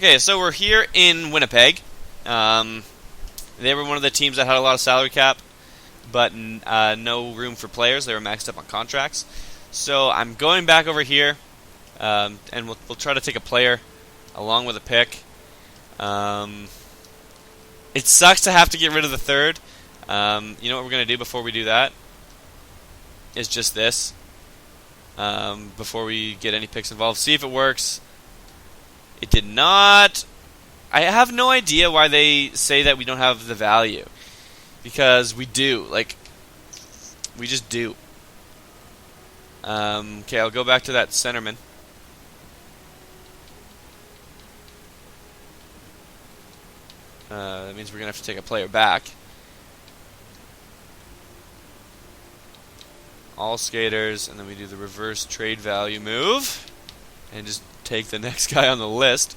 Okay, so we're here in Winnipeg. They were one of the teams that had a lot of salary cap, but no room for players. They were maxed up on contracts. So I'm going back over here, and we'll try to take a player along with a pick. It sucks to have to get rid of the third. You know what we're going to do before we do that? Is just this. Before we get any picks involved. See if it works. It did not. I have no idea why they say that we don't have the value. Because we do. Like, we just do. Okay, I'll go back to that centerman. That means we're going to have to take a player back. All skaters, and then we do the reverse trade value move. And just take the next guy on the list.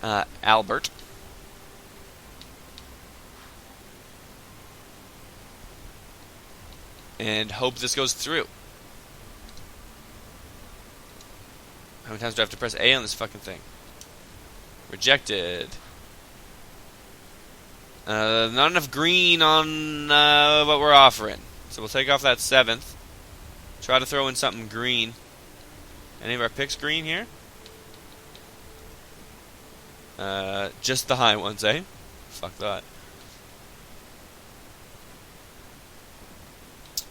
Albert. And hope this goes through. How many times do I have to press A on this fucking thing? Rejected. Not enough green on what we're offering. So we'll take off that 7th. Try to throw in something green. Any of our picks green here? Just the high ones, eh? Fuck that.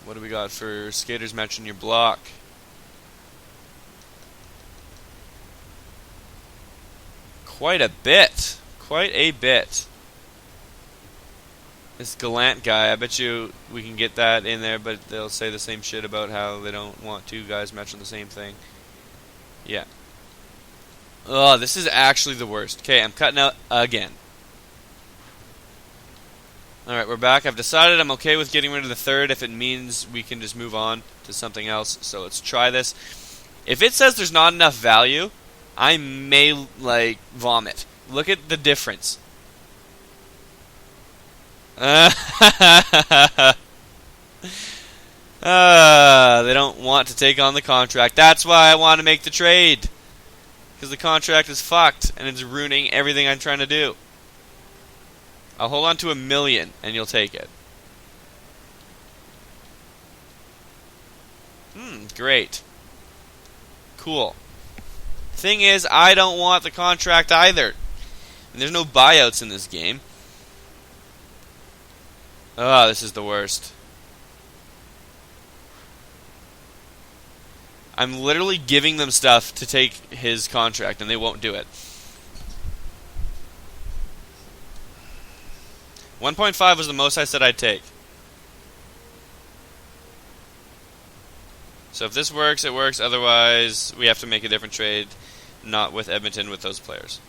What do we got for skaters matching your block? Quite a bit. Quite a bit. This Gallant guy, I bet you we can get that in there, but they'll say the same shit about how they don't want two guys matching the same thing. Yeah. Oh, this is actually the worst. Okay, I'm cutting out again. Alright, we're back. I've decided I'm okay with getting rid of the third if it means we can just move on to something else. So let's try this. If it says there's not enough value, I may, like, vomit. Look at the difference. They don't want to take on the contract. That's why I want to make the trade. Because the contract is fucked, and it's ruining everything I'm trying to do. I'll hold on to $1 million, and you'll take it. Great. Cool. Thing is, I don't want the contract either. And there's no buyouts in this game. Oh, this is the worst. I'm literally giving them stuff to take his contract, and they won't do it. 1.5 was the most I said I'd take. So if this works, it works. Otherwise, we have to make a different trade, not with Edmonton, with those players.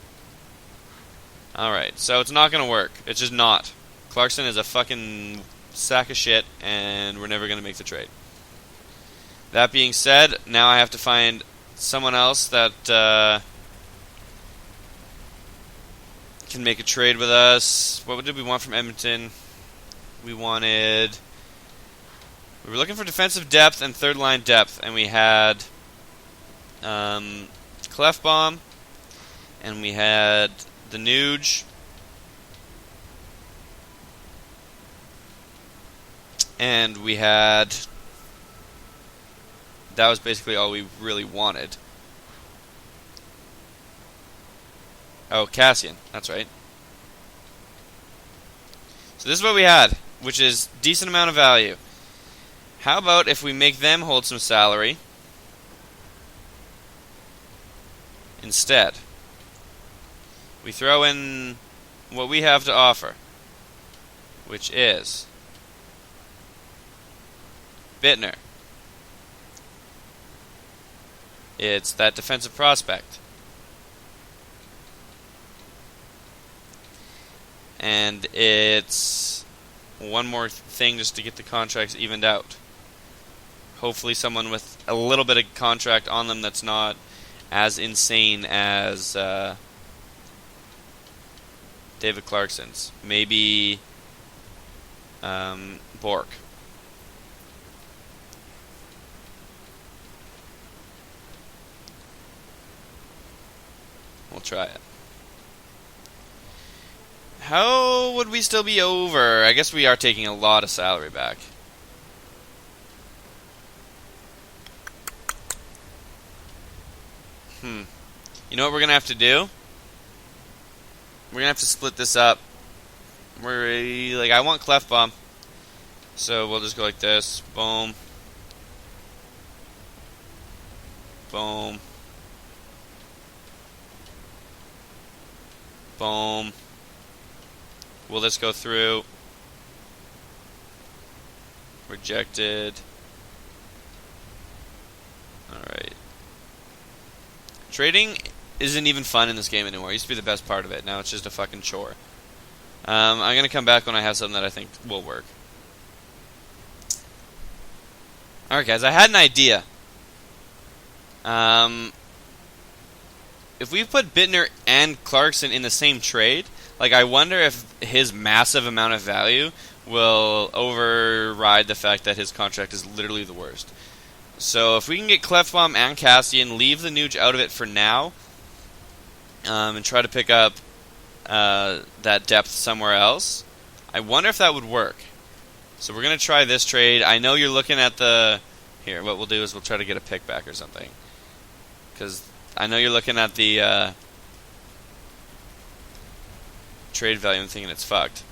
Alright, so it's not going to work. It's just not. Clarkson is a fucking sack of shit, and we're never going to make the trade. That being said, now I have to find someone else that can make a trade with us. What did we want from Edmonton? We were looking for defensive depth and third line depth, and we had Clefbaum, and we had the Nuge, and we had... That was basically all we really wanted. Oh, Cassian. That's right. So this is what we had, which is decent amount of value. How about if we make them hold some salary instead? We throw in what we have to offer, which is Bittner. It's that defensive prospect. And it's one more thing just to get the contracts evened out. Hopefully someone with a little bit of contract on them that's not as insane as David Clarkson's. Maybe Bourque. We'll try it. How would we still be over? I guess we are taking a lot of salary back. You know what we're going to have to do? We're going to have to split this up. I want Clef Bomb. So we'll just go like this. Boom. Boom. Boom. Will this go through? Rejected. Alright. Trading isn't even fun in this game anymore. It used to be the best part of it. Now it's just a fucking chore. I'm going to come back when I have something that I think will work. Alright guys, I had an idea. If we put Bittner and Clarkson in the same trade, like, I wonder if his massive amount of value will override the fact that his contract is literally the worst. So if we can get Clefbaum and Cassian, leave the Nuge out of it for now, and try to pick up that depth somewhere else, I wonder if that would work. So we're going to try this trade. I know you're looking at the... Here, what we'll do is we'll try to get a pick back or something. Because I know you're looking at the trade value and thinking it's fucked.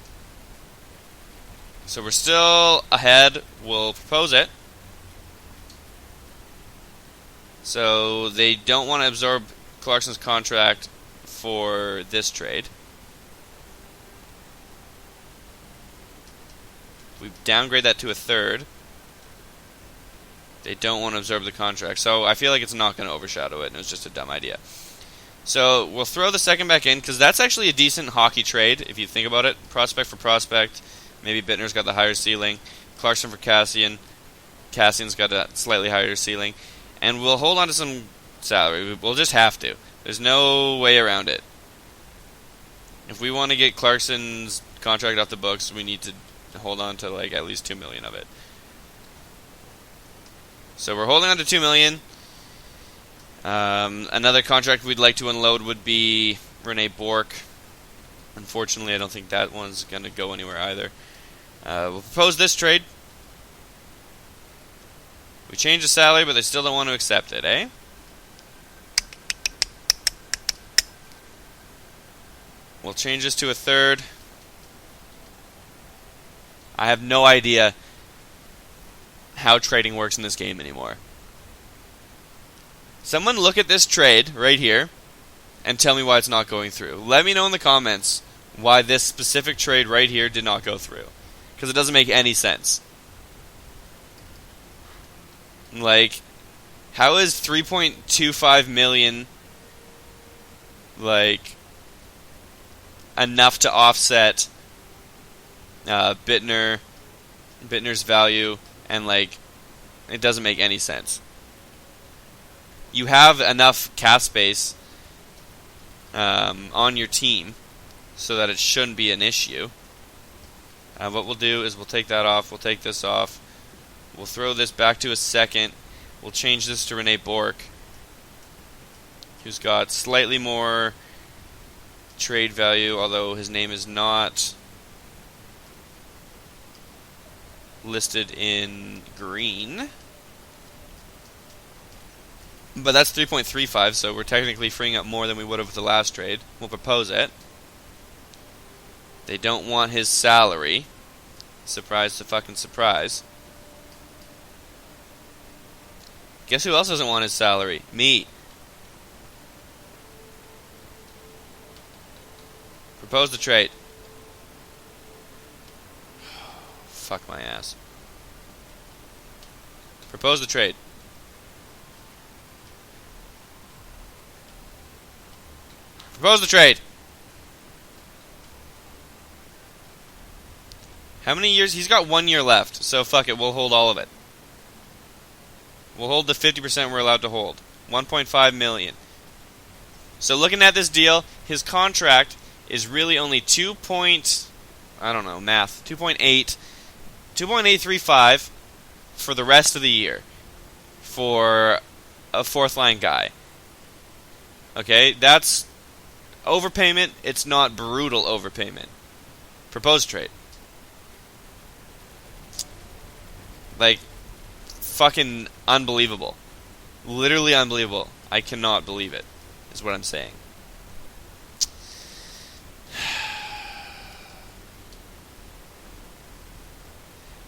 So we're still ahead. We'll propose it. So they don't want to absorb Clarkson's contract for this trade. We downgrade that to a third. They don't want to absorb the contract. So I feel like it's not going to overshadow it, and it was just a dumb idea. So we'll throw the second back in, because that's actually a decent hockey trade, if you think about it. Prospect for prospect. Maybe Bittner's got the higher ceiling. Clarkson for Cassian. Cassian's got a slightly higher ceiling. And we'll hold on to some salary. We'll just have to. There's no way around it. If we want to get Clarkson's contract off the books, we need to hold on to like at least $2 million of it. So we're holding on to $2 million. Another contract we'd like to unload would be Rene Bourque. Unfortunately, I don't think that one's going to go anywhere either. We'll propose this trade. We change the salary, but they still don't want to accept it, eh? We'll change this to a third. I have no idea how trading works in this game anymore. Someone look at this trade right here and tell me why it's not going through. Let me know in the comments why this specific trade right here did not go through. Because it doesn't make any sense. Like, how is 3.25 million like enough to offset Bittner's value, and like it doesn't make any sense. You have enough cap space on your team so that it shouldn't be an issue. What we'll do is we'll take that off, we'll take this off, we'll throw this back to a second, we'll change this to Rene Bourque, who's got slightly more trade value, although his name is not listed in green. But that's 3.35, so we're technically freeing up more than we would have with the last trade. We'll propose it. They don't want his salary. Surprise to fucking surprise. Guess who else doesn't want his salary? Me. Propose the trade. Fuck my ass. Propose the trade. Propose the trade. How many years? He's got 1 year left, so fuck it, we'll hold all of it. We'll hold the 50% we're allowed to hold. 1.5 million. So looking at this deal, his contract is really only 2.835 for the rest of the year for a fourth line guy. Okay, that's overpayment. It's not brutal overpayment. Propose trade. Like, fucking unbelievable. Literally unbelievable. I cannot believe it, is what I'm saying.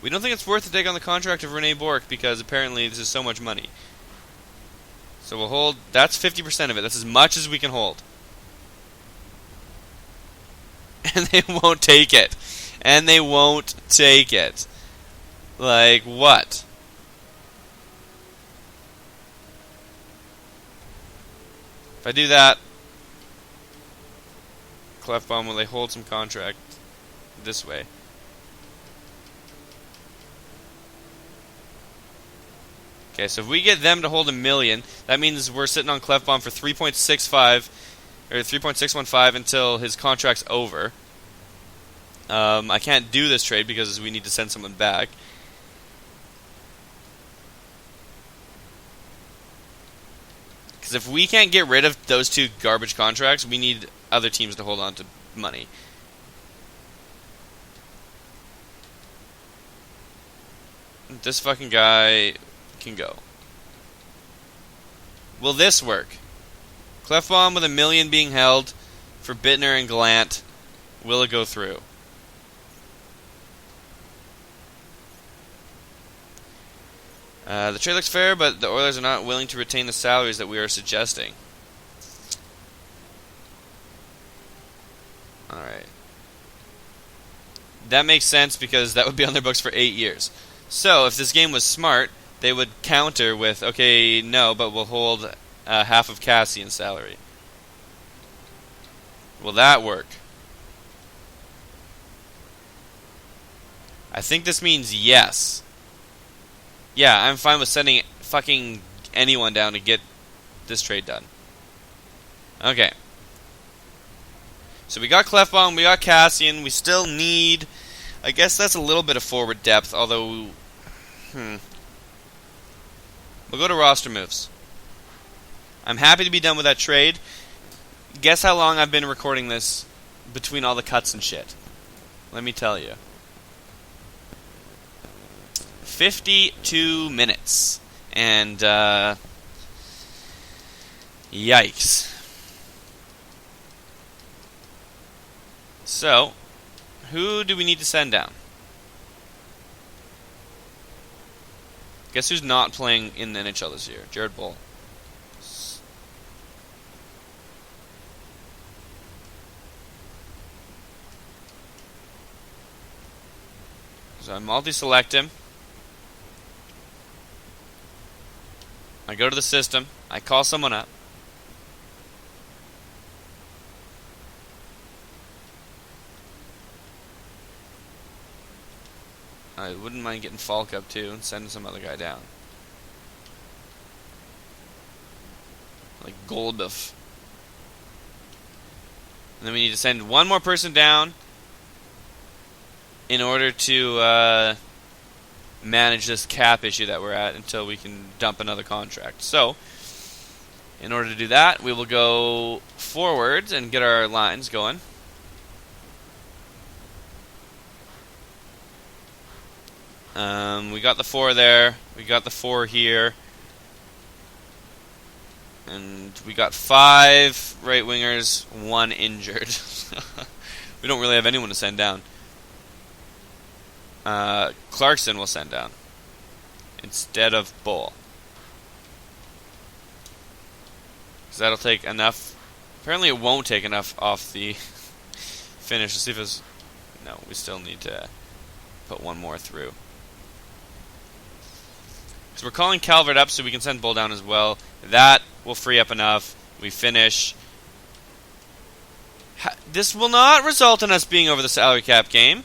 We don't think it's worth to take on the contract of Rene Bourque because apparently this is so much money. So we'll hold. That's 50% of it. That's as much as we can hold. And they won't take it. And they won't take it. Like, what? If I do that, Clefbaum, will they hold some contract this way? Okay, so if we get them to hold $1 million, that means we're sitting on Clefbaum for 3.65 or 3.615 until his contract's over. I can't do this trade because we need to send someone back. Because if we can't get rid of those two garbage contracts, we need other teams to hold on to money. This fucking guy can go. Will this work? Clefbaum with $1 million being held for Bittner and Gallant. Will it go through? The trade looks fair, but the Oilers are not willing to retain the salaries that we are suggesting. Alright. That makes sense because that would be on their books for 8 years. So, if this game was smart, they would counter with, okay, no, but we'll hold half of Cassian's salary. Will that work? I think this means yes. Yeah, I'm fine with sending fucking anyone down to get this trade done. Okay. So we got Clefbaum, we got Cassian, we still need... I guess that's a little bit of forward depth, although... We'll go to roster moves. I'm happy to be done with that trade. Guess how long I've been recording this between all the cuts and shit? Let me tell you. 52 minutes. And, yikes. So, who do we need to send down? Guess who's not playing in the NHL this year? Jared Bull. So I multi-select him. I go to the system. I call someone up. I wouldn't mind getting Falk up too and sending some other guy down. Like Goldbuff. And then we need to send one more person down in order to manage this cap issue that we're at until we can dump another contract. So, in order to do that, we will go forwards and get our lines going. We got the 4 there. We got the 4 here. And we got 5 right wingers, 1 injured. We don't really have anyone to send down. Clarkson will send down instead of Bull. Because that'll take enough. Apparently it won't take enough off the finish. Let's see if it's... No, we still need to put one more through. So we're calling Calvert up so we can send Bull down as well. That will free up enough. We finish. This will not result in us being over the salary cap game.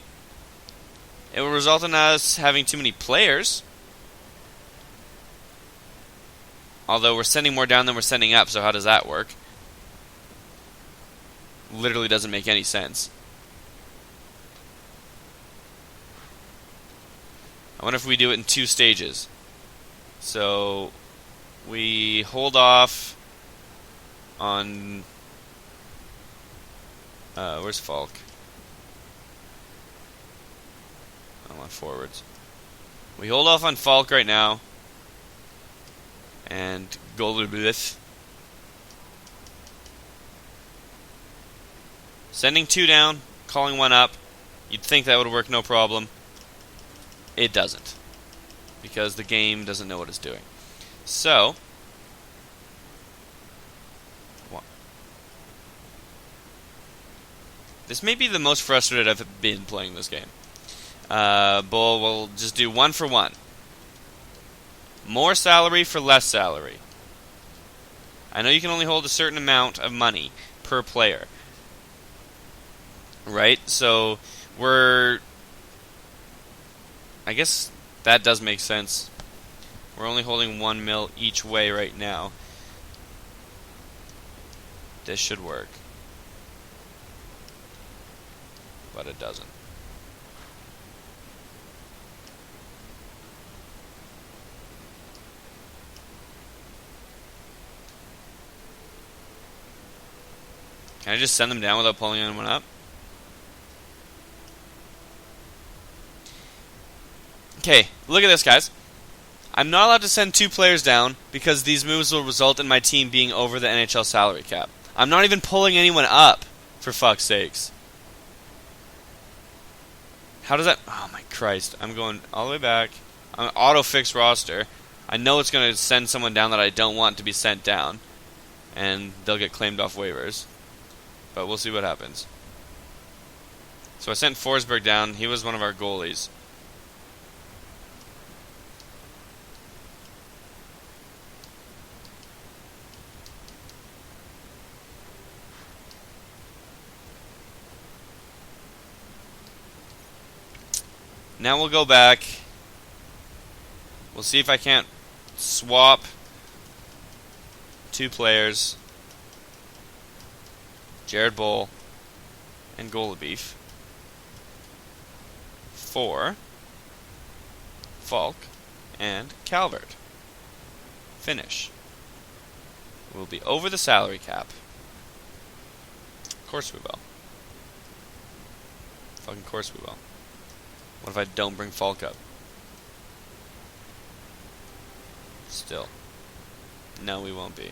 It will result in us having too many players. Although we're sending more down than we're sending up, so how does that work? Literally doesn't make any sense. I wonder if we do it in 2 stages. So we hold off on... where's Falk? I want forwards. We hold off on Falk right now. And Golubith. Sending 2 down, calling 1 up. You'd think that would work no problem. It doesn't. Because the game doesn't know what it's doing. So, this may be the most frustrated I've been playing this game. Bull will just do 1 for 1. More salary for less salary. I know you can only hold a certain amount of money per player. Right? So, I guess that does make sense. We're only holding 1 mil each way right now. This should work. But it doesn't. Can I just send them down without pulling anyone up? Okay, look at this, guys. I'm not allowed to send 2 players down because these moves will result in my team being over the NHL salary cap. I'm not even pulling anyone up, for fuck's sakes. How does that... Oh my Christ. I'm going all the way back. I'm an auto-fix roster. I know it's going to send someone down that I don't want to be sent down. And they'll get claimed off waivers. But we'll see what happens. So I sent Forsberg down. He was one of our goalies. Now we'll go back. We'll see if I can't swap 2 players. Jared Bull and Golubith for Falk and Calvert. Finish. We'll be over the salary cap. Of course we will. Fucking course we will. What if I don't bring Falk up? Still. No, we won't be.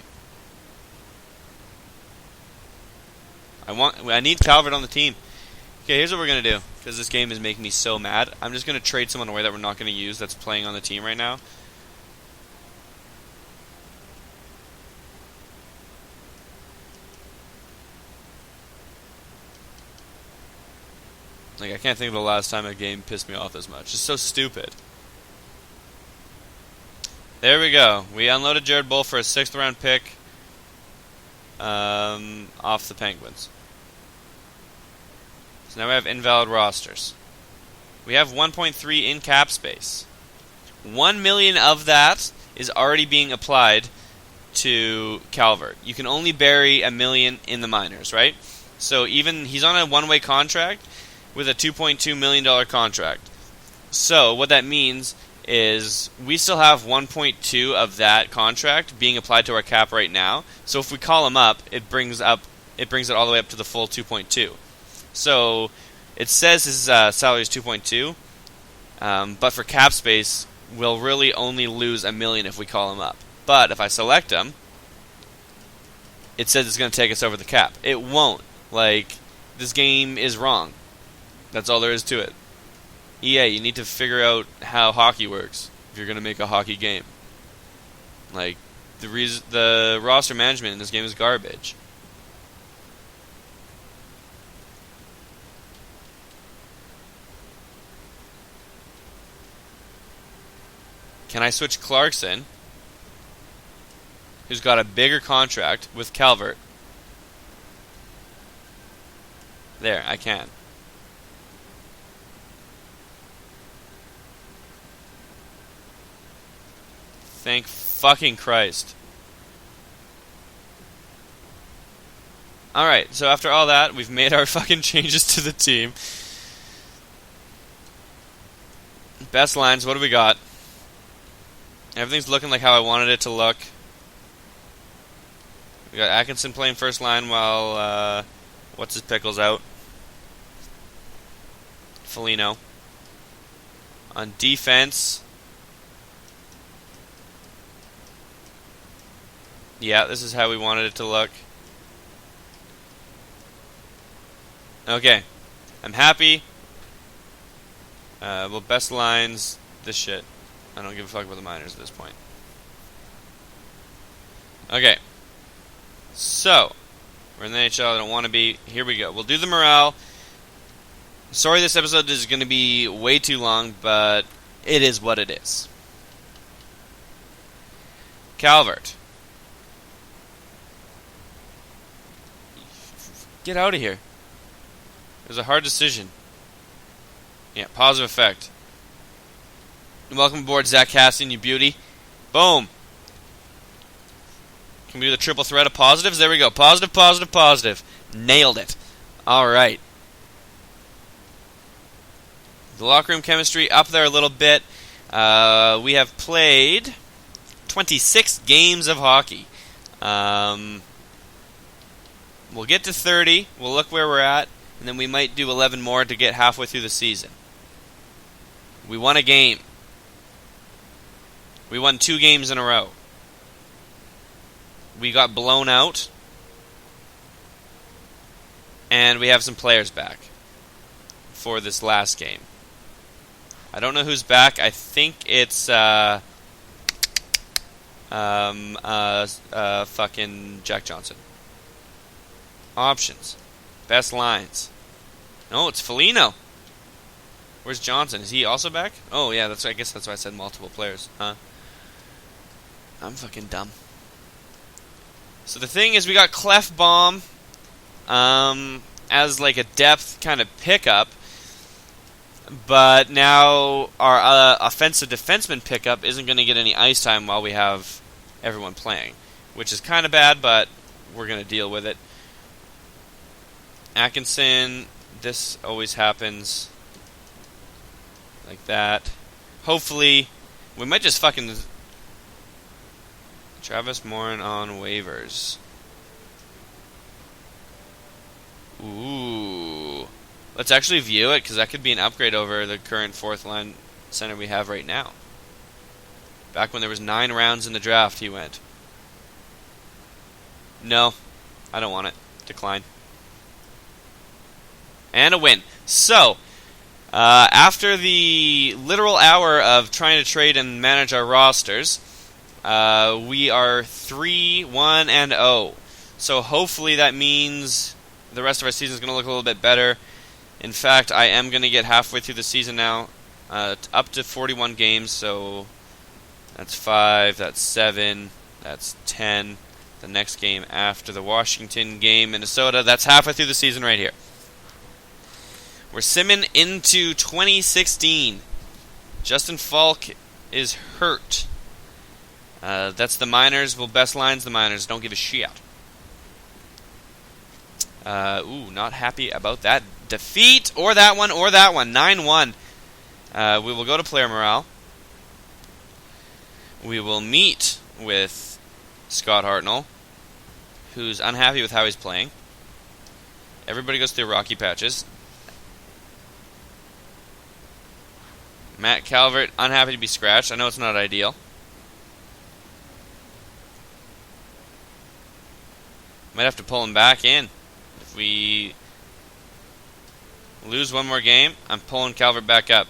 I need Calvert on the team. Okay, here's what we're going to do. Because this game is making me so mad. I'm just going to trade someone away that we're not going to use that's playing on the team right now. Like, I can't think of the last time a game pissed me off as much. It's so stupid. There we go. We unloaded Jared Bull for a 6th round pick off the Penguins. So now we have invalid rosters. We have 1.3 in cap space. 1 million of that is already being applied to Calvert. You can only bury $1 million in the minors, right? So even he's on a one-way contract with a $2.2 million contract. So what that means is we still have 1.2 of that contract being applied to our cap right now. So if we call him up, it brings it all the way up to the full 2.2. So it says his salary is 2.2, but for cap space, we'll really only lose $1 million if we call him up. But if I select him, it says it's going to take us over the cap. It won't. Like, this game is wrong. That's all there is to it. EA, you need to figure out how hockey works if you're going to make a hockey game. Like, the roster management in this game is garbage. Can I switch Clarkson, who's got a bigger contract, with Calvert? There, I can. Thank fucking Christ. Alright, so after all that, we've made our fucking changes to the team. Best lines, what do we got? Everything's looking like how I wanted it to look. We got Atkinson playing first line while, what's his pickles out? Foligno. On defense, yeah, this is how we wanted it to look. Okay, I'm happy. Well, best lines, this shit. I don't give a fuck about the minors at this point. Okay, so we're in the NHL. I don't want to be. Here we go. We'll do the morale. Sorry this episode is going to be way too long, but it is what it is. Calvert. Get out of here. It was a hard decision. Yeah, positive effect. Welcome aboard, Zach Cassian, you beauty. Boom. Can we do the triple threat of positives? There we go. Positive, positive, positive. Nailed it. All right. The locker room chemistry up there a little bit. We have played 26 games of hockey. We'll get to 30. We'll look where we're at. And then we might do 11 more to get halfway through the season. We won a game. We won 2 games in a row. We got blown out. And we have some players back for this last game. I don't know who's back. I think it's fucking Jack Johnson. Options. Best lines. No, it's Foligno. Where's Johnson? Is he also back? Oh yeah, I guess that's why I said multiple players. Huh? I'm fucking dumb. So the thing is, we got Clefbaum as like a depth kind of pickup. But now our offensive defenseman pickup isn't going to get any ice time while we have everyone playing, which is kind of bad, but we're going to deal with it. Atkinson, this always happens like that. Hopefully, we might just fucking Travis Morin on waivers. Ooh. Let's actually view it, because that could be an upgrade over the current fourth line center we have right now. Back when there was 9 rounds in the draft, he went. No, I don't want it. Decline. And a win. So, after the literal hour of trying to trade and manage our rosters, we are 3-1-0. So hopefully that means the rest of our season is going to look a little bit better. In fact, I am going to get halfway through the season now, up to 41 games, so that's 5, that's 7, that's 10. The next game after the Washington game, Minnesota, that's halfway through the season right here. We're simming into 2016. Justin Falk is hurt. That's the minors. Well, best lines, the minors. Don't give a shit. Not happy about that defeat, or that one, 9-1. We will go to player morale. We will meet with Scott Hartnell, who's unhappy with how he's playing. Everybody goes through rocky patches. Matt Calvert, unhappy to be scratched. I know it's not ideal. Might have to pull him back in. If we lose one more game, I'm pulling Calvert back up.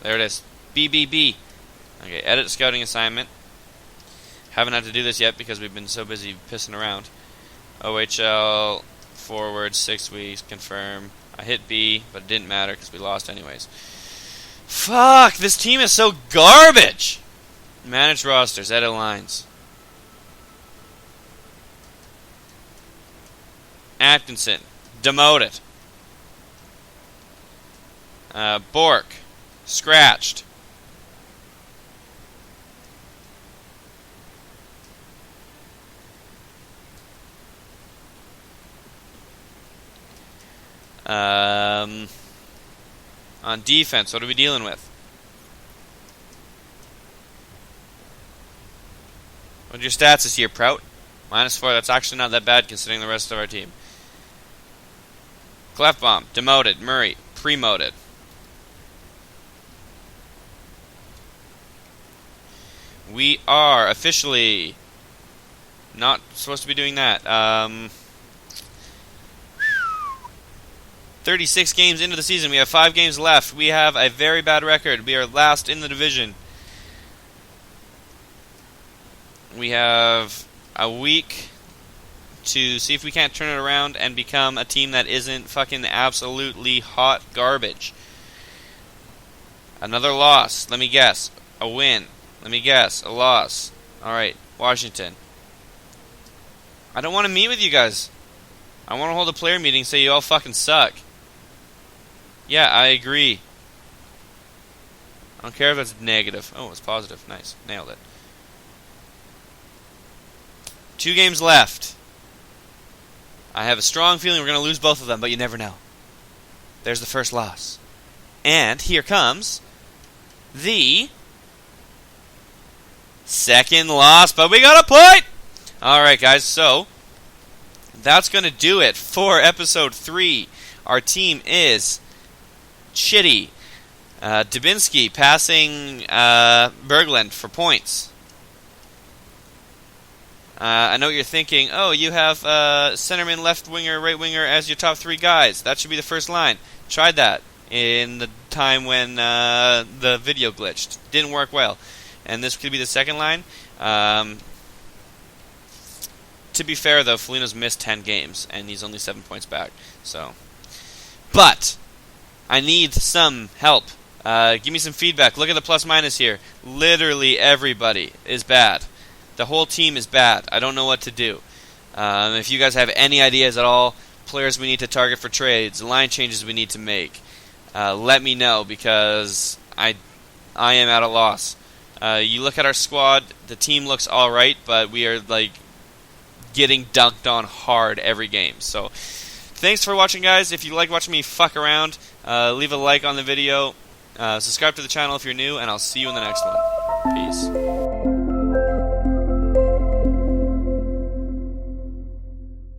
There it is. BBB. Okay, edit scouting assignment. Haven't had to do this yet because we've been so busy pissing around. OHL, forward, 6 weeks, confirm. I hit B, but it didn't matter because we lost anyways. Fuck, this team is so garbage! Manage rosters, edit lines. Atkinson, demoted. Bourque, scratched. On defense, what are we dealing with? What are your stats this year, Prout? -4, that's actually not that bad considering the rest of our team. Clefbaum, demoted. Murray, premoted. We are officially not supposed to be doing that. 36 games into the season. We have 5 games left. We have a very bad record. We are last in the division. We have a week to see if we can't turn it around and become a team that isn't fucking absolutely hot garbage. Another loss. Let me guess. A win. Let me guess. A loss. Alright, Washington. I don't want to meet with you guys. I want to hold a player meeting and say you all fucking suck. Yeah, I agree. I don't care if it's negative. Oh, it's positive. Nice. Nailed it. 2 games left. I have a strong feeling we're going to lose both of them, but you never know. There's the first loss. And here comes the second loss, but we got a point! Alright, guys, so that's going to do it for episode 3. Our team is shitty. Dubinsky passing Berglund for points. I know what you're thinking. Oh, you have centerman, left winger, right winger as your top 3 guys. That should be the first line. Tried that in the time when the video glitched. Didn't work well. And this could be the second line. To be fair, though, Foligno's missed 10 games, and he's only 7 points back. So, but I need some help. Give me some feedback. Look at the plus-minus here. Literally everybody is bad. The whole team is bad. I don't know what to do. If you guys have any ideas at all, players we need to target for trades, line changes we need to make, let me know, because I am at a loss. You look at our squad, the team looks alright, but we are getting dunked on hard every game. So, thanks for watching, guys. If you like watching me fuck around, leave a like on the video, subscribe to the channel if you're new, and I'll see you in the next one. Peace.